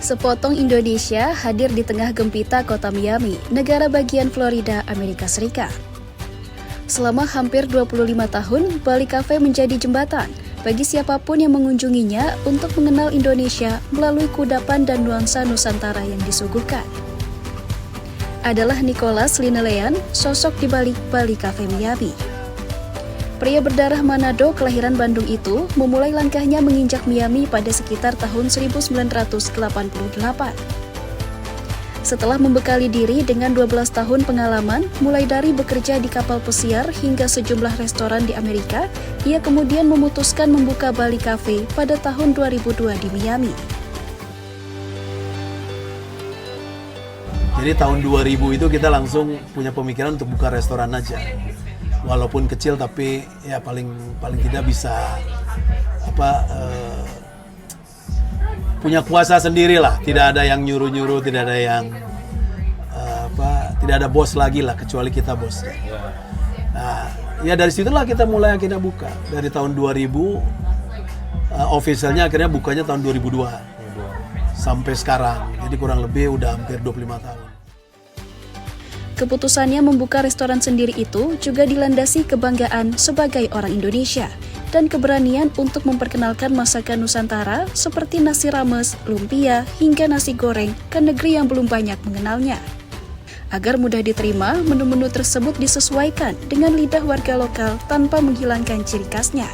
Sepotong Indonesia hadir di tengah gempita kota Miami, negara bagian Florida, Amerika Serikat. Selama hampir 25 tahun, Bali Cafe menjadi jembatan bagi siapapun yang mengunjunginya untuk mengenal Indonesia melalui kudapan dan nuansa Nusantara yang disuguhkan. Adalah Nicholas Linelean, sosok di balik Bali Cafe Miami. Pria berdarah Manado kelahiran Bandung itu memulai langkahnya menginjak Miami pada sekitar tahun 1988. Setelah membekali diri dengan 12 tahun pengalaman, mulai dari bekerja di kapal pesiar hingga sejumlah restoran di Amerika, ia kemudian memutuskan membuka Bali Cafe pada tahun 2002 di Miami. Jadi tahun 2000 itu kita langsung punya pemikiran untuk buka restoran aja. Walaupun kecil tapi ya paling tidak bisa punya kuasa sendiri lah. Tidak ada yang nyuruh-nyuruh, tidak ada yang tidak ada bos lagi lah kecuali kita bos. Nah, ya dari situlah kita mulai akhirnya buka. Dari tahun 2000 officialnya akhirnya bukanya tahun 2002 sampai sekarang. Jadi kurang lebih udah hampir 25 tahun. Keputusannya membuka restoran sendiri itu juga dilandasi kebanggaan sebagai orang Indonesia dan keberanian untuk memperkenalkan masakan Nusantara seperti nasi rames, lumpia, hingga nasi goreng ke negeri yang belum banyak mengenalnya. Agar mudah diterima, menu-menu tersebut disesuaikan dengan lidah warga lokal tanpa menghilangkan ciri khasnya.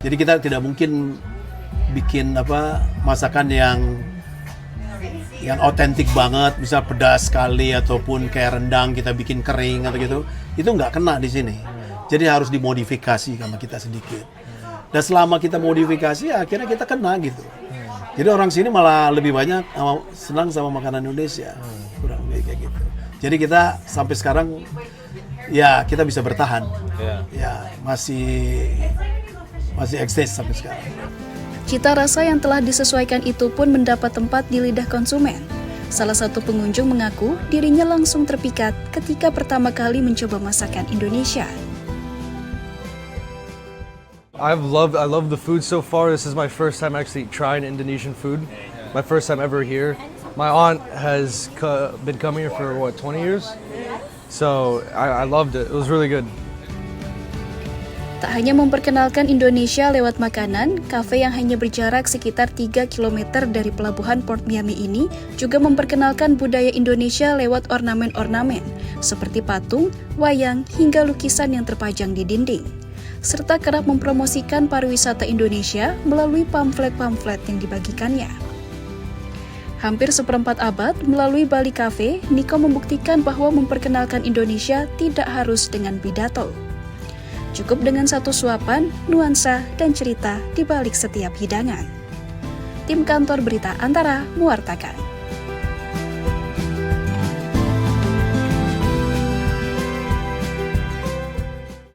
Jadi kita tidak mungkin bikin masakan yang otentik banget, misal pedas sekali ataupun kayak rendang kita bikin kering atau gitu, itu nggak kena di sini. Jadi harus dimodifikasi sama kita sedikit. Dan selama kita modifikasi, akhirnya kita kena gitu. Jadi orang sini malah lebih banyak senang sama makanan Indonesia, kurang lebih kayak gitu. Jadi kita sampai sekarang ya kita bisa bertahan, ya masih eksis sampai sekarang. Cita rasa yang telah disesuaikan itu pun mendapat tempat di lidah konsumen. Salah satu pengunjung mengaku dirinya langsung terpikat ketika pertama kali mencoba masakan Indonesia. I love the food so far. This is my first time actually trying Indonesian food. My first time ever here. My aunt has been coming here for 20 years? So I loved it. It was really good. Tak hanya memperkenalkan Indonesia lewat makanan, kafe yang hanya berjarak sekitar 3 km dari pelabuhan Port Miami ini juga memperkenalkan budaya Indonesia lewat ornamen-ornamen, seperti patung, wayang, hingga lukisan yang terpajang di dinding. Serta kerap mempromosikan pariwisata Indonesia melalui pamflet-pamflet yang dibagikannya. Hampir seperempat abad melalui Bali Cafe, Niko membuktikan bahwa memperkenalkan Indonesia tidak harus dengan pidato. Cukup dengan satu suapan, nuansa, dan cerita di balik setiap hidangan. Tim Kantor Berita Antara mewartakan.